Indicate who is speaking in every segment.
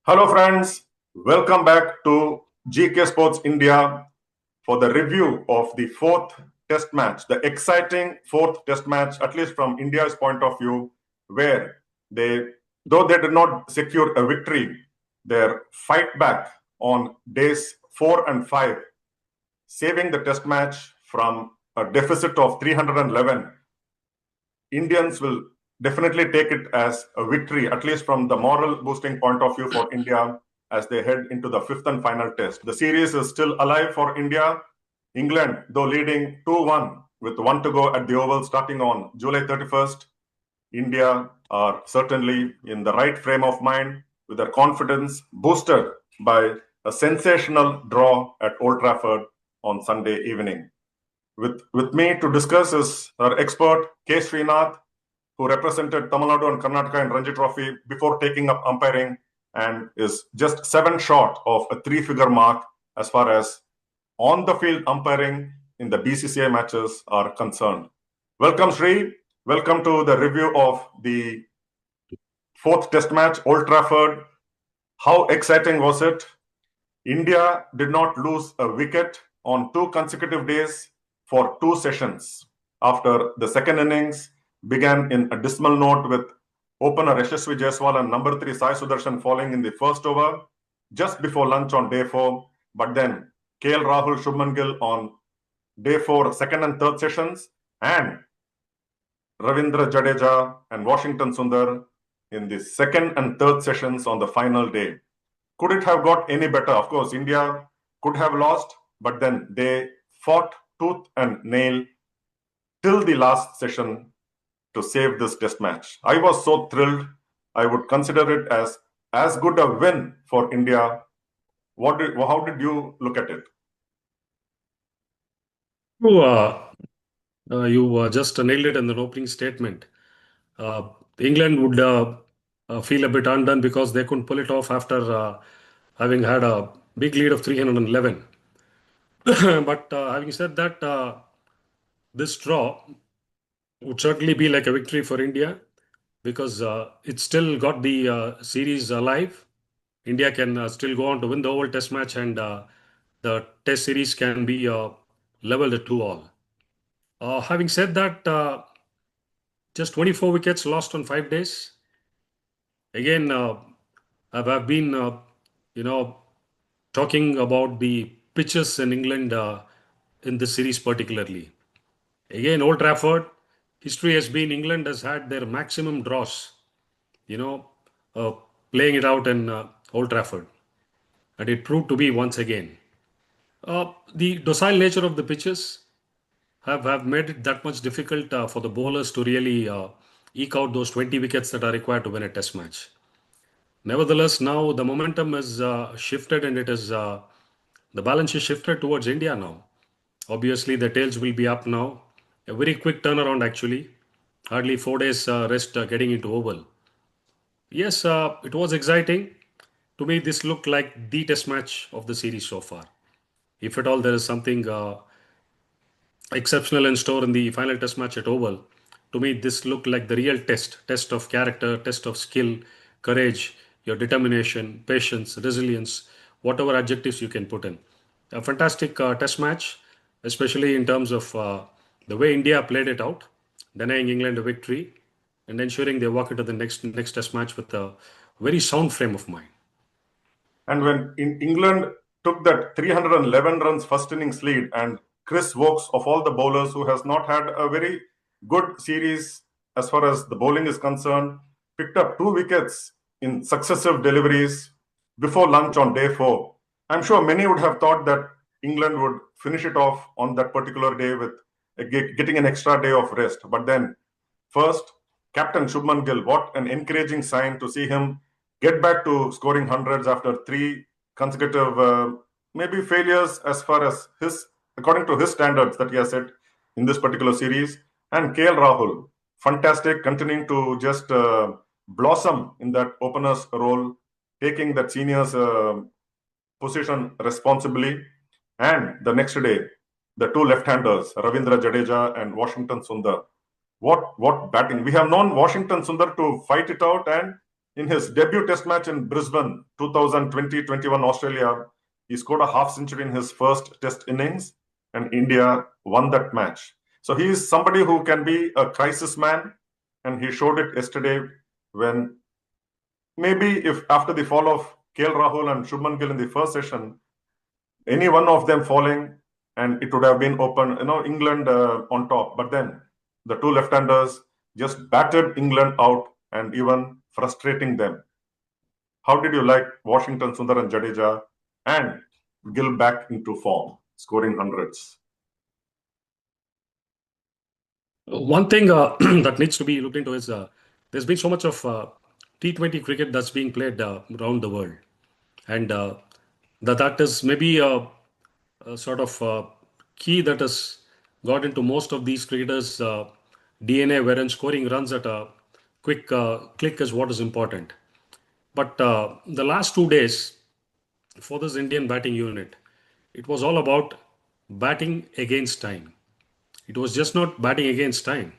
Speaker 1: Hello friends, welcome back to GK Sports India for the review of the fourth test match, the exciting fourth test match, at least from India's point of view, where though they did not secure a victory, their fight back on days 4 and 5, saving the test match from a deficit of 311. Indians will definitely take it as a victory, at least from the moral boosting point of view for India as they head into the fifth and final test. The series is still alive for India. England, though leading 2-1 with 1 to go at the Oval starting on July 31st. India are certainly in the right frame of mind with their confidence boosted by a sensational draw at Old Trafford on Sunday evening. With me to discuss is our expert, K. Srinath, who represented Tamil Nadu and Karnataka in Ranji Trophy before taking up umpiring and is just 7 short of a 3-figure mark as far as on-the-field umpiring in the BCCI matches are concerned. Welcome, Sri. Welcome to the review of the fourth test match, Old Trafford. How exciting was it? India did not lose a wicket on 2 consecutive days for 2 sessions. After the second innings began in a dismal note with opener Yashasvi Jaiswal and number 3 Sai Sudarshan falling in the first over just before lunch on day 4. But then KL Rahul, Shubman Gill on day 4, second and third sessions, and Ravindra Jadeja and Washington Sundar in the second and third sessions on the final day. Could it have got any better? Of course, India could have lost, but then they fought tooth and nail till the last session to save this test match. I was so thrilled. I would consider it as good a win for India. How did you look at it?
Speaker 2: You just nailed it in the opening statement. England would feel a bit undone because they couldn't pull it off after having had a big lead of 311. But having said that, this draw would certainly be like a victory for India because it still got the series alive. India can still go on to win the whole test match, and the test series can be leveled at 2-all. Having said that, just 24 wickets lost on 5 days. Again, I've been, talking about the pitches in England in this series particularly. Again, Old Trafford, history has been England has had their maximum draws, uh, playing it out in Old Trafford. And it proved to be once again. The docile nature of the pitches have made it that much difficult for the bowlers to really eke out those 20 wickets that are required to win a test match. Nevertheless, now the momentum is shifted, and it is the balance is shifted towards India now. Obviously, the tails will be up now. A very quick turnaround, actually. Hardly 4 days rest getting into Oval. Yes, it was exciting. To me, this looked like the test match of the series so far. If at all there is something exceptional in store in the final test match at Oval, to me, this looked like the real test of character, test of skill, courage, your determination, patience, resilience, whatever adjectives you can put in. A fantastic test match, especially in terms of the way India played it out, denying England a victory and ensuring they walk into the next test match with a very sound frame of mind.
Speaker 1: And when England took that 311 runs first innings lead, and Chris Wokes, of all the bowlers who has not had a very good series as far as the bowling is concerned, picked up 2 wickets in successive deliveries before lunch on day 4. I'm sure many would have thought that England would finish it off on that particular day with getting an extra day of rest. But then first, Captain Shubman Gill, what an encouraging sign to see him get back to scoring hundreds after 3 consecutive maybe failures as far as according to his standards that he has set in this particular series. And KL Rahul, fantastic, continuing to just blossom in that opener's role, taking that senior's position responsibly. And the next day, the 2 left-handers, Ravindra Jadeja and Washington Sundar. What batting. We have known Washington Sundar to fight it out, and In his debut test match in Brisbane, 2020-21 Australia, he scored a half century in his first test innings, and India won that match. So he is somebody who can be a crisis man, and he showed it yesterday when maybe if after the fall of KL Rahul and Shubman Gill in the first session, any one of them falling, and it would have been open, England on top. But then the two left-handers just battered England out and even frustrating them. How did you like Washington, Sundar and Jadeja and Gill back into form, scoring hundreds?
Speaker 2: One thing that needs to be looked into is there's been so much of T20 cricket that's being played around the world. And that is maybe a sort of key that has got into most of these cricketers' DNA, wherein scoring runs at a quick click is what is important. But the last 2 days for this Indian batting unit, it was all about batting against time. It was just not batting against time.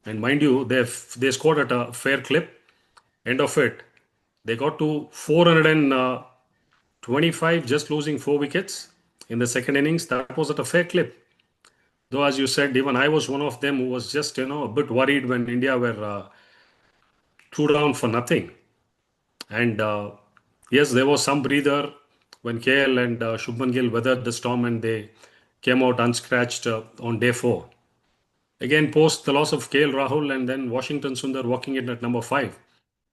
Speaker 2: And mind you, they scored at a fair clip. End of it, they got to 425, just losing 4 wickets in the second innings. That was at a fair clip. Though, as you said, even I was one of them who was just a bit worried when India were threw down for nothing. And yes, there was some breather when KL and Shubman Gill weathered the storm and they came out unscratched on day 4. Again, post the loss of KL Rahul and then Washington Sundar walking in at number 5.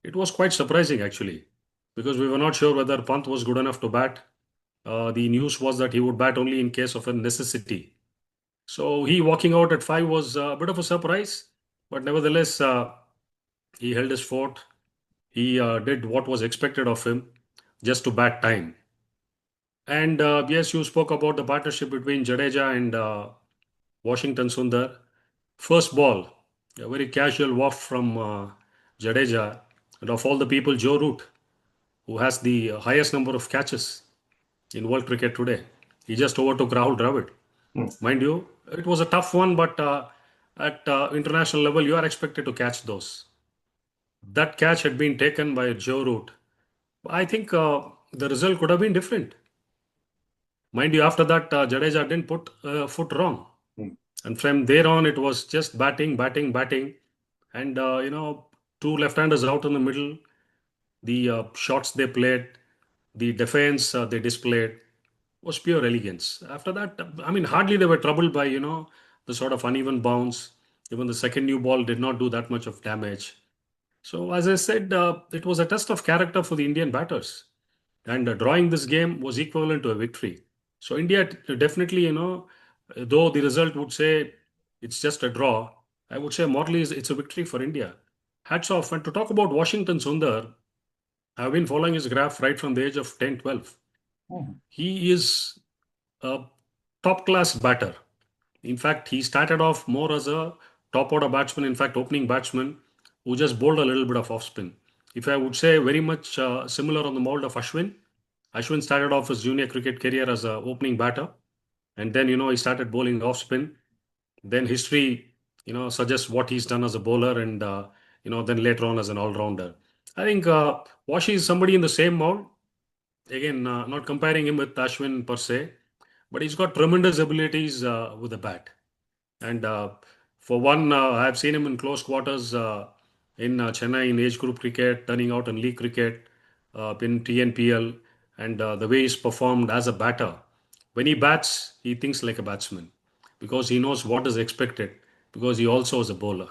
Speaker 2: It was quite surprising actually, because we were not sure whether Pant was good enough to bat. The news was that he would bat only in case of a necessity. So he walking out at 5 was a bit of a surprise, but nevertheless, he held his fort. He did what was expected of him, just to bat time. And yes, you spoke about the partnership between Jadeja and Washington Sundar. First ball, a very casual waft from Jadeja, and of all the people, Joe Root, who has the highest number of catches in world cricket today. He just overtook Rahul Dravid. Mind you, it was a tough one, but at international level, you are expected to catch those. That catch had been taken by Joe Root. I think the result could have been different. Mind you, after that, Jadeja didn't put a foot wrong. And from there on, it was just batting, batting, batting. And, two left-handers out in the middle, the shots they played, the defense they displayed was pure elegance. After that, I mean, hardly they were troubled by, the sort of uneven bounce. Even the second new ball did not do that much of damage. So, as I said, it was a test of character for the Indian batters. And drawing this game was equivalent to a victory. So, India definitely, though the result would say it's just a draw, I would say morally it's a victory for India. Hats off. And to talk about Washington Sundar, I've been following his graph right from the age of 10, 12. He is a top class batter. In fact, he started off more as a top order batsman, in fact, opening batsman who just bowled a little bit of off spin. If I would say very much similar on the mold of Ashwin. Ashwin started off his junior cricket career as an opening batter, and then he started bowling off spin. Then history suggests what he's done as a bowler, and then later on as an all rounder. I think Washi is somebody in the same mold. Again, not comparing him with Ashwin per se, but he's got tremendous abilities with the bat. And for one, I've seen him in close quarters in Chennai in age group cricket, turning out in league cricket, in TNPL, and the way he's performed as a batter. When he bats, he thinks like a batsman because he knows what is expected, because he also is a bowler.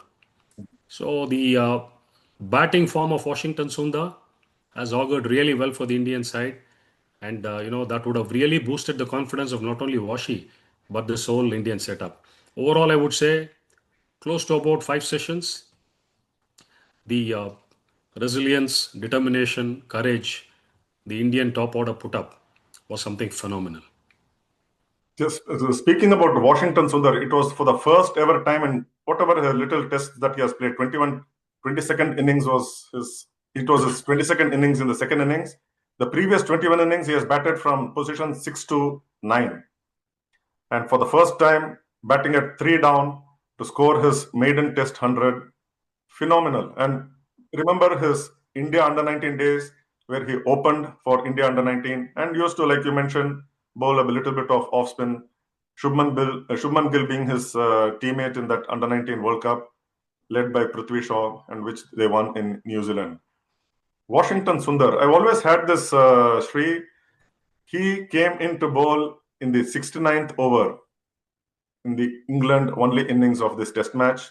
Speaker 2: So the batting form of Washington Sundar has augured really well for the Indian side. And, that would have really boosted the confidence of not only Washi, but this whole Indian setup. Overall, I would say close to about 5 sessions. The resilience, determination, courage the Indian top order put up was something phenomenal.
Speaker 1: Just speaking about Washington Sundar, it was for the first ever time in whatever little test that he has played. 22nd innings was his 22nd innings in the second innings. The previous 21 innings, he has batted from position 6 to 9. And for the first time, batting at 3 down to score his maiden test 100. Phenomenal. And remember his India under-19 days, where he opened for India under-19 and used to, like you mentioned, bowl a little bit of off-spin. Shubman Gill being his teammate in that under-19 World Cup, led by Prithvi Shaw, and which they won in New Zealand. Washington Sundar, I've always had this, Sri. He came into bowl in the 69th over in the England only innings of this test match.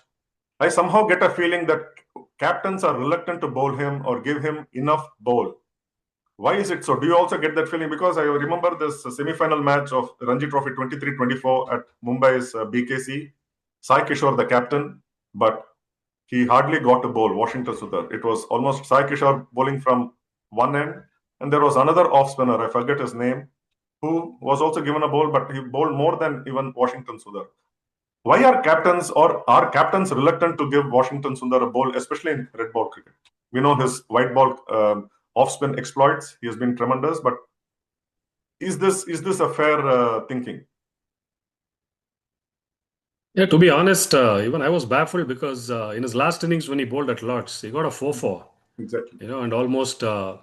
Speaker 1: I somehow get a feeling that captains are reluctant to bowl him or give him enough bowl. Why is it so? Do you also get that feeling? Because I remember this semi-final match of Ranji Trophy 23-24 at Mumbai's BKC. Sai Kishore, the captain, but he hardly got to bowl Washington Sundar. It was almost Sai Kishore bowling from one end, and there was another off-spinner, I forget his name, who was also given a bowl, but he bowled more than even Washington Sundar. Why are captains reluctant to give Washington Sundar a bowl, especially in red ball cricket? We know his white ball off-spin exploits. He has been tremendous, but is this a fair thinking?
Speaker 2: Yeah, to be honest, even I was baffled because in his last innings when he bowled at Lords, he got a 4-4,
Speaker 1: Exactly.
Speaker 2: and almost uh,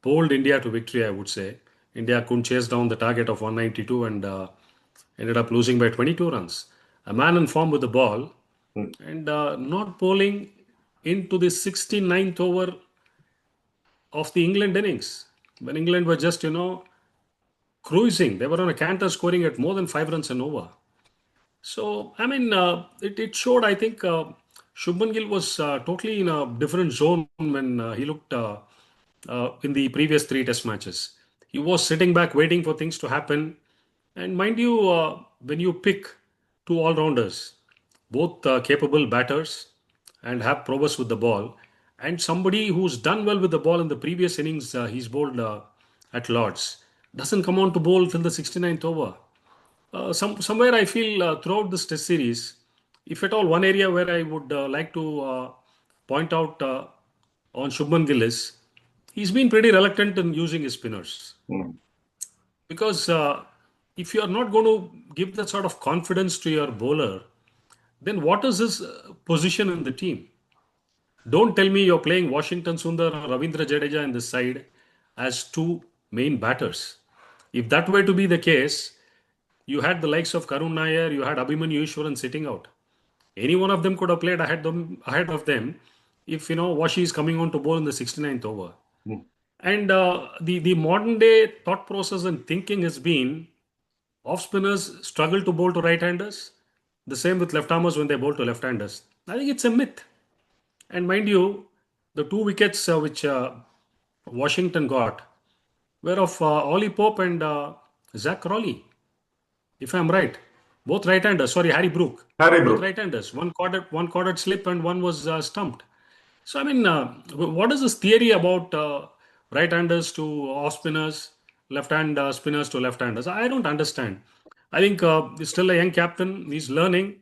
Speaker 2: bowled India to victory, I would say. India couldn't chase down the target of 192 and ended up losing by 22 runs. A man in form with the ball
Speaker 1: Hmm.
Speaker 2: and not bowling into the 69th over of the England innings when England were just, cruising. They were on a canter scoring at more than 5 runs and over. So, I mean, it showed, I think, Shubman Gill was totally in a different zone when he looked in the previous three test matches. He was sitting back waiting for things to happen. And mind you, when you pick two all rounders, both capable batters and have prowess with the ball, and somebody who's done well with the ball in the previous innings, he's bowled at Lords, doesn't come on to bowl till the 69th over. Somewhere I feel throughout this test series, if at all one area where I would like to point out on Shubman Gill is he's been pretty reluctant in using his spinners
Speaker 1: Hmm.
Speaker 2: because if you are not going to give that sort of confidence to your bowler, then what is his position in the team? Don't tell me you're playing Washington Sundar or Ravindra Jadeja in this side as two main batters. If that were to be the case, you had the likes of Karun Nair, you had Abhimanyu Ishwaran sitting out. Any one of them could have played ahead of them if Washi is coming on to bowl in the 69th over.
Speaker 1: Hmm.
Speaker 2: And the modern day thought process and thinking has been off spinners struggle to bowl to right handers. The same with left armers when they bowl to left handers. I think it's a myth. And mind you, the two wickets which Washington got were of Ollie Pope and Zach Rowley, if I'm right. Both right-handers. Sorry, Harry Brook.
Speaker 1: Harry
Speaker 2: Both
Speaker 1: Brook.
Speaker 2: right-handers. One caught slip and one was stumped. So I mean, what is this theory about right-handers to off-spinners, left-hand spinners to left-handers? I don't understand. I think he's still a young captain. He's learning.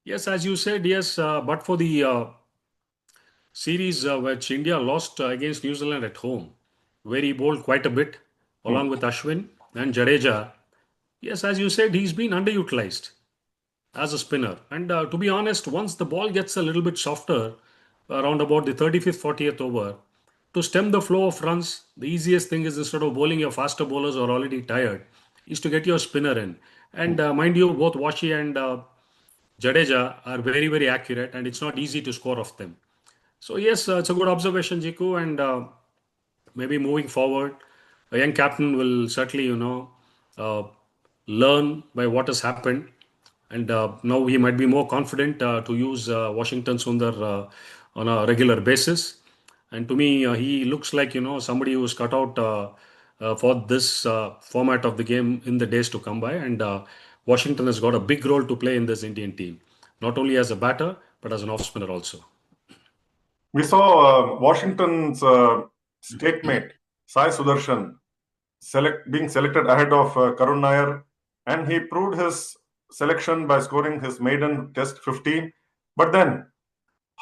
Speaker 2: Yes, as you said, yes, but for the series which India lost against New Zealand at home, where he bowled quite a bit
Speaker 1: Hmm.
Speaker 2: along with Ashwin and Jadeja. Yes, as you said, he's been underutilized as a spinner. And to be honest, once the ball gets a little bit softer, around about the 35th, 40th over, to stem the flow of runs, the easiest thing is instead of bowling your faster bowlers who are already tired, is to get your spinner in. And mind you, both Washi and Jadeja are very, very accurate, and it's not easy to score off them. So yes, it's a good observation, Jiku, and maybe moving forward, a young captain will certainly, uh, learn by what has happened, and now he might be more confident to use Washington Sundar on a regular basis. And to me, he looks like somebody who's cut out for this format of the game in the days to come by. And Washington has got a big role to play in this Indian team, not only as a batter but as an off spinner also.
Speaker 1: We saw Washington's statemate, Sai Sudarshan, being selected ahead of Karun Nair, and he proved his selection by scoring his maiden Test 50. But then,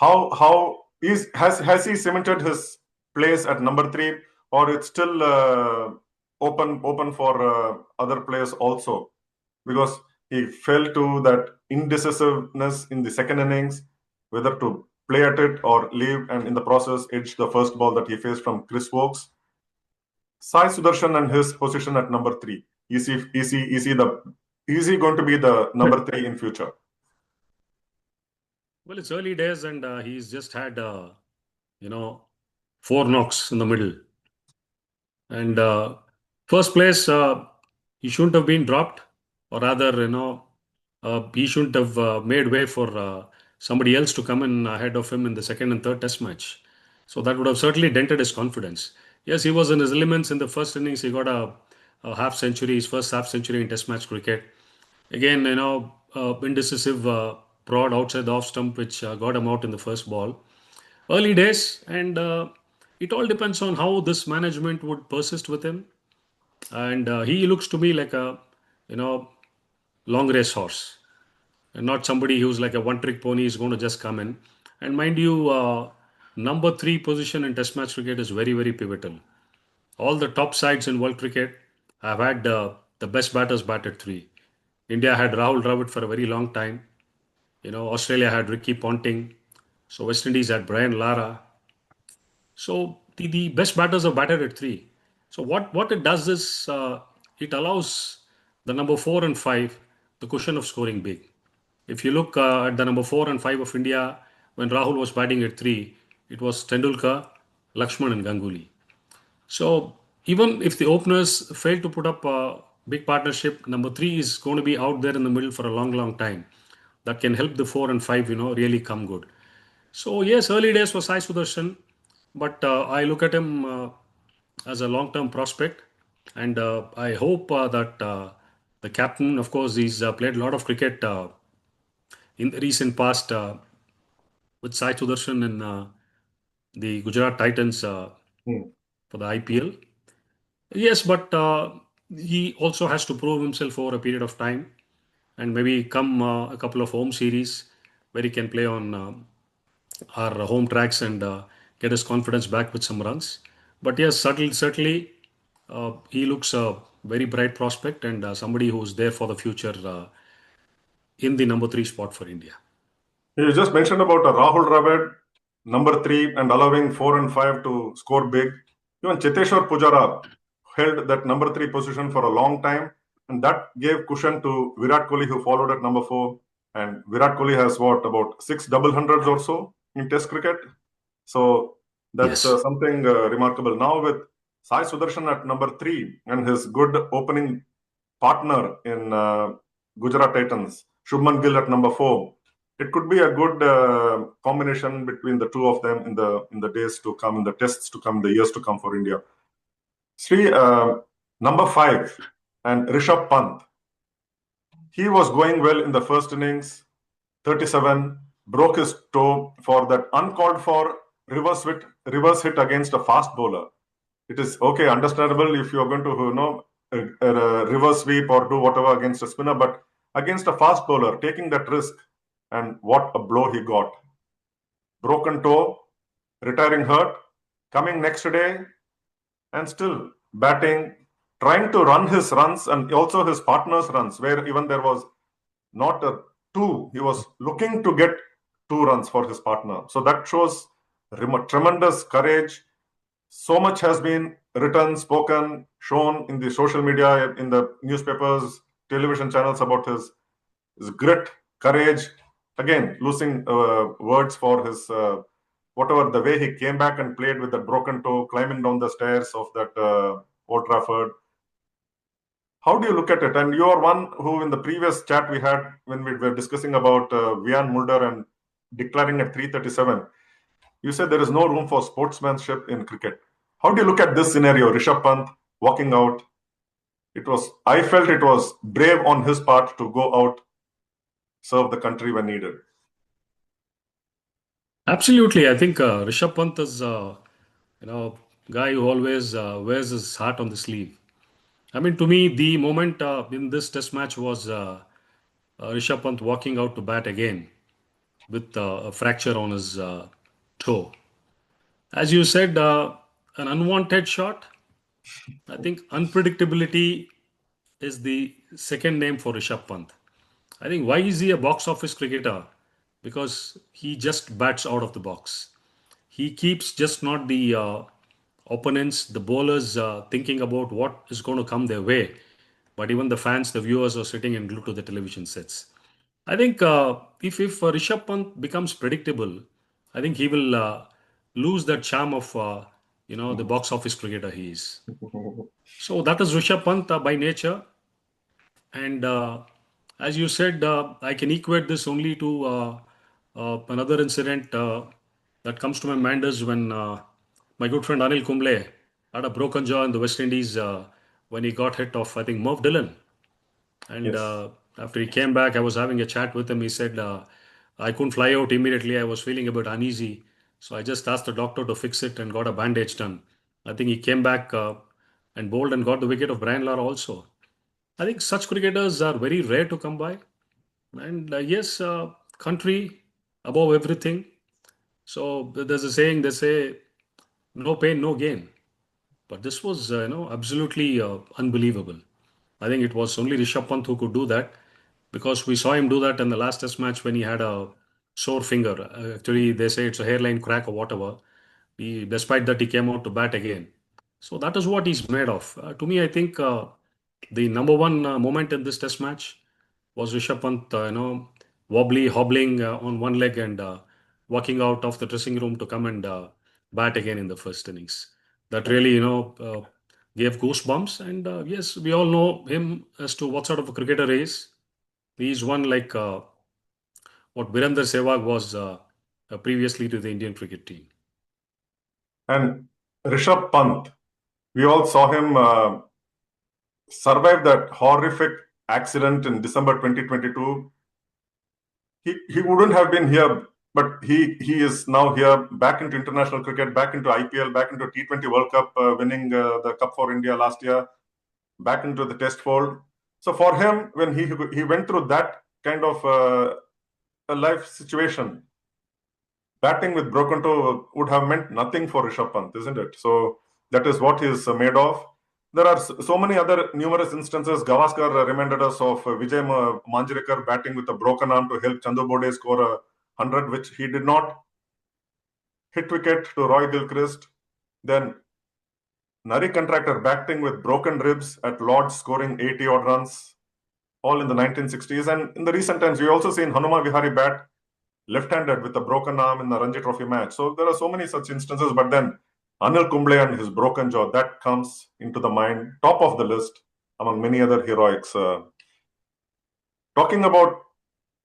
Speaker 1: has he cemented his place at number 3, or it's still open for other players also? Because he fell to that indecisiveness in the second innings, whether to play at it or leave, and in the process edge the first ball that he faced from Chris Wokes. Sai Sudarshan and his position at number 3. Is he going to be the number 3 in future?
Speaker 2: Well, it's early days, and he's just had, you know, 4 knocks in the middle. And first place, he shouldn't have been dropped, or rather, he shouldn't have made way for somebody else to come in ahead of him in the second and third test match. So that would have certainly dented his confidence. Yes, he was in his elements in the first innings. He got a half century, his first half century in test match cricket. Again, indecisive prod outside the off stump, which got him out in the first ball. Early days, and it all depends on how this management would persist with him. And he looks to me like a, you know, long race horse, and not somebody who's like a one trick pony is going to just come in. And mind you, number 3 position in Test match cricket is very, very pivotal. All the top sides in world cricket have had the best batters bat at 3. India had Rahul Dravid for a very long time. Australia had Ricky Ponting. So West Indies had Brian Lara. So the best batters are batted at 3. So what it does is it allows the number 4 and 5 the cushion of scoring big. If you look at the number 4 and 5 of India, when Rahul was batting at 3, it was Tendulkar, Lakshman, and Ganguly. So even if the openers fail to put up a big partnership, number 3 is going to be out there in the middle for a long, long time. That can help the 4 and 5, really come good. So yes, early days for Sai Sudarshan, but I look at him as a long-term prospect, and I hope that the captain, of course, he's played a lot of cricket in the recent past with Sai Sudarshan in the Gujarat Titans
Speaker 1: Hmm.
Speaker 2: for the IPL. Yes, but he also has to prove himself over a period of time, and maybe come a couple of home series where he can play on our home tracks and get his confidence back with some runs. But yes, certainly he looks a very bright prospect and somebody who's there for the future in the number 3 spot for India.
Speaker 1: You just mentioned about Rahul Dravid, number 3, and allowing 4 and 5 to score big. Even Cheteshwar Pujara held that number 3 position for a long time, and that gave cushion to Virat Kohli, who followed at number 4. And Virat Kohli has about 6 double hundreds or so in Test cricket. So that's
Speaker 2: Yes.
Speaker 1: something remarkable. Now with Sai Sudarshan at number 3 and his good opening partner in Gujarat Titans, Shubman Gill at number 4, it could be a good combination between the two of them in the days to come, in the tests to come, the years to come for India. Sri, number 5 and Rishabh Pant. He was going well in the first innings, 37, broke his toe for that uncalled for reverse hit against a fast bowler. It is okay, understandable if you're going to a reverse sweep or do whatever against a spinner, but against a fast bowler, taking that risk, and what a blow he got. Broken toe, retiring hurt, coming next day, and still batting, trying to run his runs and also his partner's runs, where even there was not a 2, he was looking to get 2 runs for his partner. So that shows tremendous courage. So much has been written, spoken, shown in the social media, in the newspapers, television channels about his grit, courage. Again, losing words for his whatever, the way he came back and played with that broken toe, climbing down the stairs of that Old Trafford. How do you look at it? And you are one who, in the previous chat we had when we were discussing about Vian Mulder and declaring at 337, you said there is no room for sportsmanship in cricket. How do you look at this scenario? Rishabh Pant walking out. I felt it was brave on his part to go out, serve the country when needed.
Speaker 2: Absolutely. I think Rishabh Pant is, guy who always wears his heart on the sleeve. I mean, to me, the moment in this test match was Rishabh Pant walking out to bat again with a fracture on his toe. As you said, an unwanted shot. I think unpredictability is the second name for Rishabh Pant. I think why is he a box office cricketer? because he just bats out of the box. He keeps just not the opponents, the bowlers thinking about what is going to come their way, but even the fans, the viewers are sitting and glued to the television sets. I think if Rishabh Pant becomes predictable, I think he will lose that charm of the box office cricketer he is. So that is Rishabh Pant by nature. And as you said, I can equate this only to another incident that comes to my mind is when my good friend Anil Kumble had a broken jaw in the West Indies when he got hit off, I think, Merv Dillon. And
Speaker 1: Yes.
Speaker 2: after he came back, I was having a chat with him. He said, I couldn't fly out immediately. I was feeling a bit uneasy. So I just asked the doctor to fix it and got a bandage done. I think he came back and bowled and got the wicket of Brian Lara also. I think such cricketers are very rare to come by. And yes, country above everything. So there's a saying, they say, no pain, no gain. But this was, absolutely unbelievable. I think it was only Rishabh Pant who could do that because we saw him do that in the last test match when he had a sore finger. Actually, they say it's a hairline crack or whatever. Despite that, he came out to bat again. So that is what he's made of. To me, I think the number one moment in this test match was Rishabh Pant, wobbly, hobbling on one leg and walking out of the dressing room to come and bat again in the first innings. That really, gave goosebumps. And yes, we all know him as to what sort of a cricketer he is. He's one like what Virender Sehwag was previously to the Indian cricket team.
Speaker 1: And Rishabh Pant, we all saw him survive that horrific accident in December 2022. He wouldn't have been here, but he is now here, back into international cricket, back into IPL, back into T20 World Cup, winning the Cup for India last year, back into the Test fold. So for him, when he went through that kind of a life situation, batting with broken toe would have meant nothing for Rishabh Pant, isn't it? So that is what he is made of. There are so many other numerous instances. Gavaskar reminded us of Vijay Manjrekar batting with a broken arm to help Chandu Bode score a 100, which he did not. Hit wicket to Roy Gilchrist. Then Nari Contractor batting with broken ribs at Lord's, scoring 80 odd runs, all in the 1960s. And in the recent times, we also seen Hanuma Vihari bat left-handed with a broken arm in the Ranji Trophy match. So there are so many such instances. But then Anil Kumble and his broken jaw, that comes into the mind, top of the list among many other heroics. Talking about,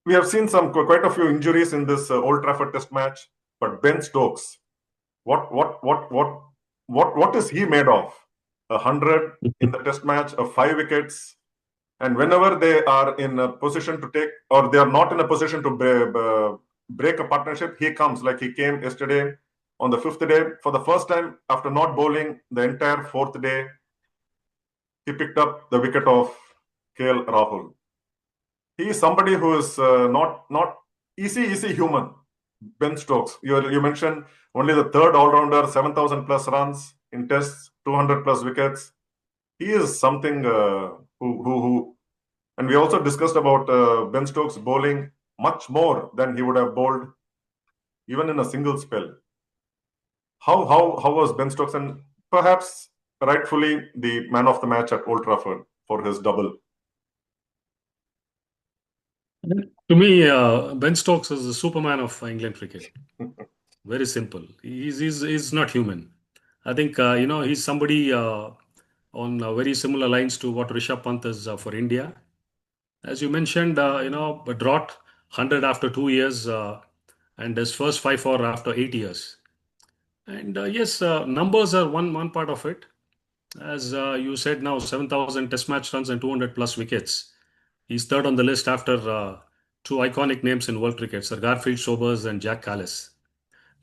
Speaker 1: we have seen quite a few injuries in this Old Trafford Test match. But Ben Stokes, what is he made of? 100 in the Test match, 5 wickets, and whenever they are in a position to take, or they are not in a position to break a partnership, he comes, like he came yesterday on the 5th day. For the first time after not bowling the entire 4th day, he picked up the wicket of KL Rahul. He is somebody who is not easy human. Ben Stokes, you mentioned only the third all-rounder, 7,000 plus runs in tests, 200 plus wickets. He is something who and we also discussed about Ben Stokes bowling much more than he would have bowled even in a single spell. How was Ben Stokes, and perhaps rightfully the man of the match at Old Trafford for his double?
Speaker 2: To me, Ben Stokes is the Superman of England cricket. Very simple. He's not human. I think, he's somebody on very similar lines to what Rishabh Pant is for India. As you mentioned, a drought, 100 after 2 years, and his first 5-4 after 8 years. And yes, numbers are one part of it. As you said now, 7,000 test match runs and 200 plus wickets. He's third on the list after two iconic names in world cricket, Sir Garfield Sobers and Jack Callis.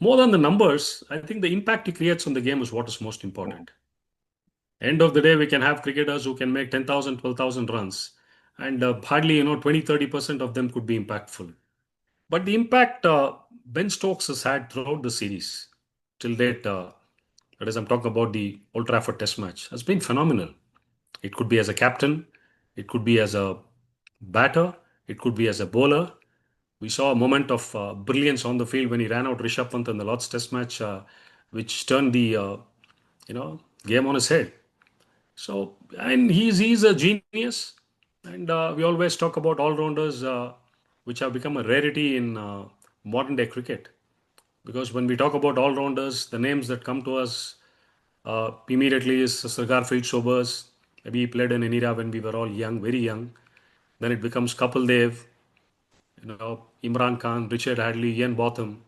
Speaker 2: More than the numbers, I think the impact he creates on the game is what is most important. End of the day, we can have cricketers who can make 10,000, 12,000 runs, and hardly 20-30% of them could be impactful. But the impact Ben Stokes has had throughout the series till date, that is, I'm talking about the Old Trafford Test match, has been phenomenal. It could be as a captain, it could be as a batter, it could be as a bowler. We saw a moment of brilliance on the field when he ran out Rishabh Pant in the Lord's Test match, which turned the game on his head. So, and he's a genius, and we always talk about all rounders, which have become a rarity in modern day cricket. Because when we talk about all rounders, the names that come to us immediately is Sir Garfield Sobers. Maybe he played in an era when we were all young, very young. Then it becomes Kapil Dev, Imran Khan, Richard Hadley, Ian Botham.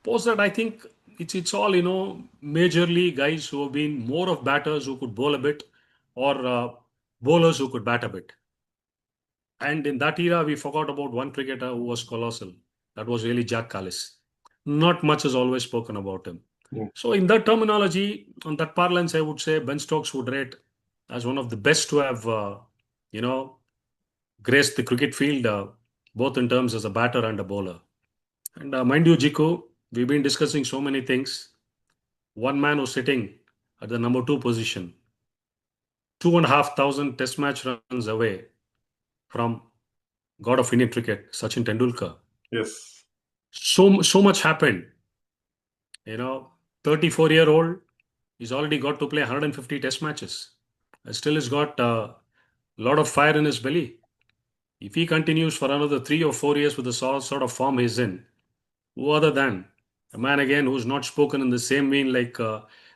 Speaker 2: Post that, I think it's all majorly guys who have been more of batters who could bowl a bit, or bowlers who could bat a bit. And in that era, we forgot about one cricketer who was colossal. That was really Jack Callis. Not much is always spoken about him.
Speaker 1: Mm.
Speaker 2: So in that terminology, on that parlance, I would say Ben Stokes would rate as one of the best to have, you know, graced the cricket field, both in terms as a batter and a bowler. And mind you, Jiko, we've been discussing so many things. One man who's sitting at the number two position, 2,500 test match runs away from God of Indian cricket, Sachin Tendulkar.
Speaker 1: Yes.
Speaker 2: So much happened. 34-year-old, he's already got to play 150 test matches. And still has got a lot of fire in his belly. If he continues for another 3 or 4 years with the sort of form he's in, who other than a man again who's not spoken in the same vein like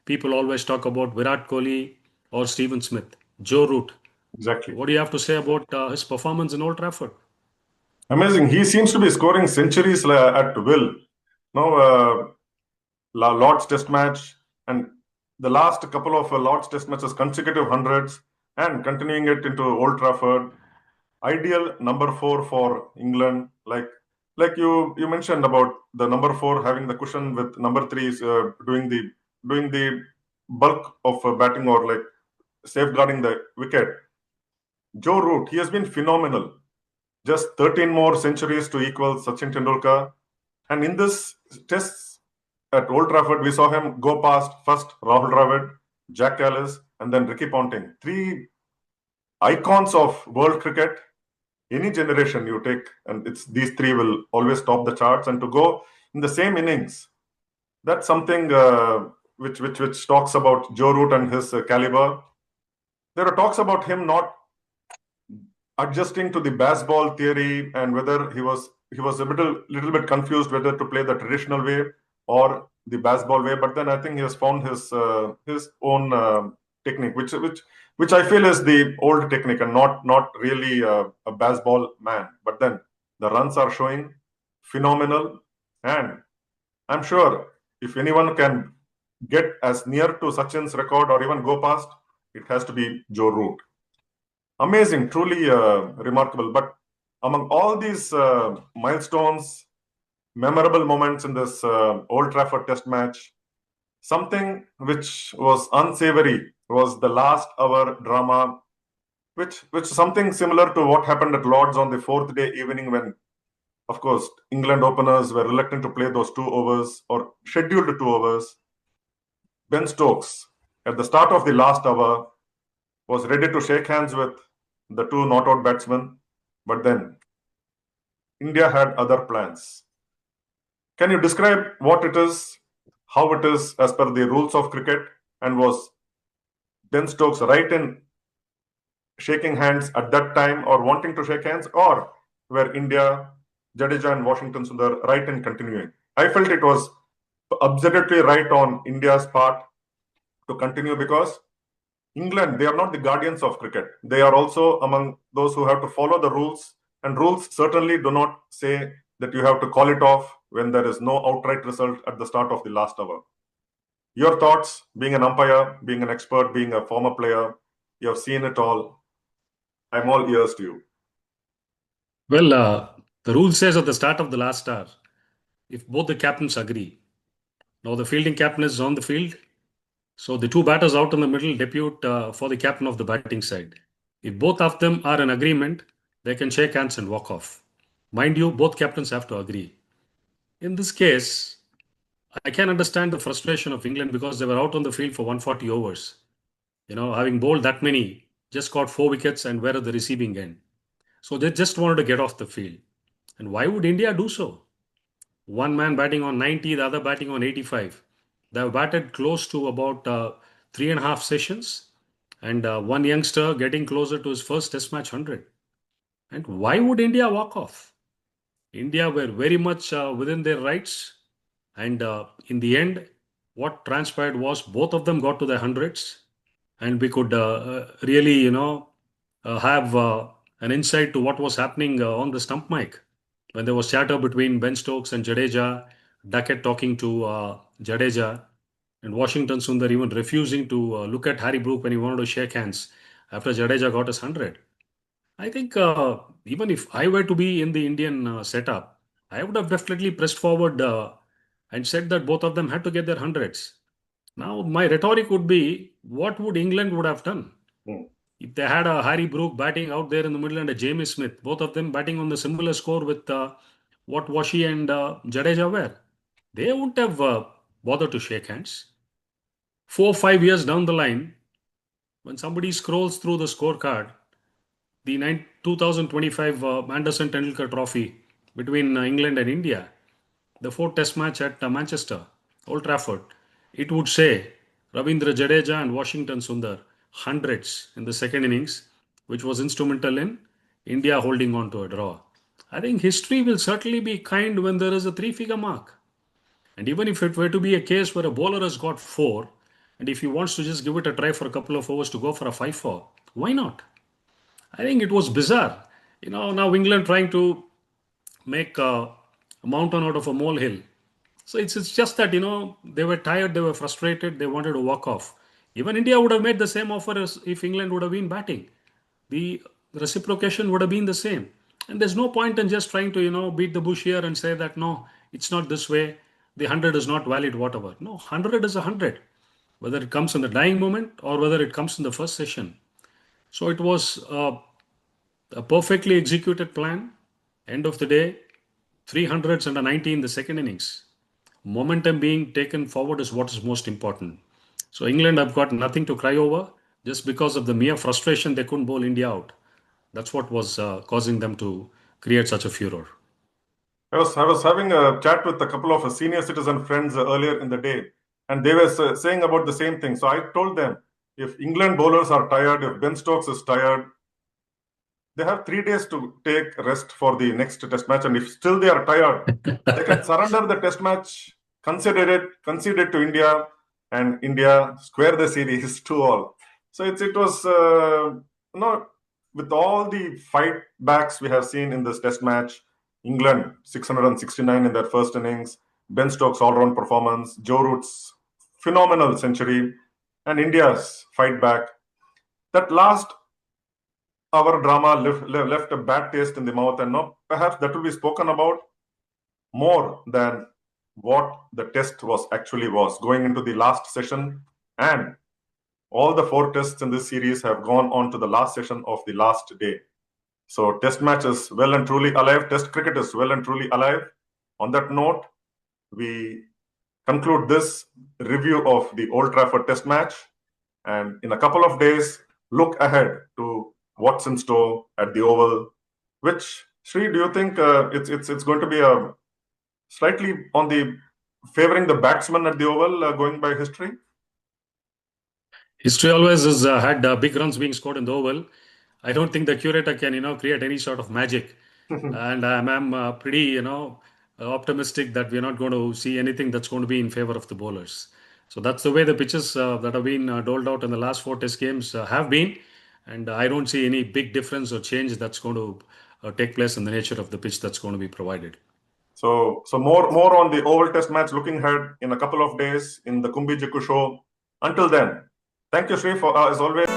Speaker 2: people always talk about Virat Kohli or Steven Smith, Joe Root.
Speaker 1: Exactly.
Speaker 2: What do you have to say about his performance in Old Trafford?
Speaker 1: Amazing. He seems to be scoring centuries at will. Now, Lord's Test match and the last couple of Lord's Test matches, consecutive hundreds, and continuing it into Old Trafford. Ideal number four for England. Like you mentioned about the number four having the cushion with number three is doing the bulk of batting or like safeguarding the wicket. Joe Root, he has been phenomenal. Just 13 more centuries to equal Sachin Tendulkar. And in this test at Old Trafford, we saw him go past first Rahul Dravid, Jack Ellis, and then Ricky Ponting. Three icons of world cricket. Any generation you take, and it's these three will always top the charts. And to go in the same innings, that's something which talks about Joe Root and his caliber. There are talks about him not adjusting to the baseball theory and whether he was a little bit confused whether to play the traditional way or the baseball way. But then I think he has found his own technique, which I feel is the old technique and not really a baseball man. But then the runs are showing phenomenal, and I'm sure if anyone can get as near to Sachin's record or even go past, it has to be Joe Root. Amazing, truly remarkable. But among all these milestones, memorable moments in this Old Trafford Test match, something which was unsavory was the last hour drama, which something similar to what happened at Lord's on the fourth day evening when, of course, England openers were reluctant to play those 2 overs or scheduled 2 overs. Ben Stokes, at the start of the last hour, was ready to shake hands with the two not out batsmen, but then India had other plans. Can you describe what it is, how it is as per the rules of cricket, and was Ben Stokes right in shaking hands at that time or wanting to shake hands, or were India, Jadeja and Washington Sundar right in continuing? I felt it was absolutely right on India's part to continue because England, they are not the guardians of cricket. They are also among those who have to follow the rules, and rules certainly do not say that you have to call it off when there is no outright result at the start of the last hour. Your thoughts, being an umpire, being an expert, being a former player, you have seen it all. I'm all ears to you.
Speaker 2: Well, the rule says at the start of the last hour, if both the captains agree, now the fielding captain is on the field, so the two batters out in the middle depute for the captain of the batting side. If both of them are in agreement, they can shake hands and walk off. Mind you, both captains have to agree. In this case, I can understand the frustration of England because they were out on the field for 140 overs. Having bowled that many, just got 4 wickets and were at the receiving end. So they just wanted to get off the field. And why would India do so? One man batting on 90, the other batting on 85. They have batted close to about 3.5 sessions, and one youngster getting closer to his first Test match 100. And why would India walk off? India were very much within their rights, and in the end, what transpired was both of them got to the hundreds, and we could really, have an insight to what was happening on the stump mic when there was chatter between Ben Stokes and Jadeja, Duckett talking to Jadeja, and Washington Sundar even refusing to look at Harry Brook when he wanted to shake hands after Jadeja got his 100. I think even if I were to be in the Indian setup, I would have definitely pressed forward and said that both of them had to get their hundreds. Now, my rhetoric would be, what would England would have done if they had a Harry Brook batting out there in the middle and a James Smith, both of them batting on the similar score with what Washi and Jadeja were? They wouldn't have bothered to shake hands. 4 or 5 years down the line, when somebody scrolls through the scorecard, the 2025 Anderson-Tendulkar Trophy between England and India, the fourth Test match at Manchester, Old Trafford, it would say Ravindra Jadeja and Washington Sundar hundreds in the second innings, which was instrumental in India holding on to a draw. I think history will certainly be kind when there is a three-figure mark. And even if it were to be a case where a bowler has got four, and if he wants to just give it a try for a couple of overs to go for a 5-4, why not? I think it was bizarre. Now England trying to make a mountain out of a molehill. So it's just that, they were tired, they were frustrated, they wanted to walk off. Even India would have made the same offer as if England would have been batting. The reciprocation would have been the same. And there's no point in just trying to, beat the bush here and say that, no, it's not this way. The 100 is not valid, whatever. No, 100 is 100, whether it comes in the dying moment or whether it comes in the first session. So it was a perfectly executed plan. End of the day, 300s and a 90 in the second innings. Momentum being taken forward is what is most important. So England have got nothing to cry over just because of the mere frustration they couldn't bowl India out. That's what was causing them to create such a furor.
Speaker 1: I was having a chat with a couple of senior citizen friends earlier in the day, and they were saying about the same thing. So I told them, if England bowlers are tired, if Ben Stokes is tired, they have 3 days to take rest for the next test match. And if still they are tired, they can surrender the test match, concede it to India, and India square the series 2-all. So it was with all the fight backs we have seen in this test match, England 669 in their first innings, Ben Stokes all-round performance, Joe Root's phenomenal century, and India's fight back. That last hour drama left a bad taste in the mouth, and now perhaps that will be spoken about more than what the test was going into the last session. And all the 4 tests in this series have gone on to the last session of the last day. So test match is well and truly alive. Test cricket is well and truly alive. On that note, we conclude this review of the Old Trafford Test match. And in a couple of days, look ahead to what's in store at the Oval. Which, Sri, do you think it's going to be a slightly on the favoring the batsman at the Oval going by history?
Speaker 2: History always has had big runs being scored in the Oval. I don't think the curator can, create any sort of magic. And I'm pretty, optimistic that we're not going to see anything that's going to be in favor of the bowlers. So that's the way the pitches that have been doled out in the last 4 test games have been. And I don't see any big difference or change that's going to take place in the nature of the pitch that's going to be provided.
Speaker 1: So more on the Oval Test match looking ahead in a couple of days in the Kumbi-Gikku Show. Until then, thank you, Sri, for as always.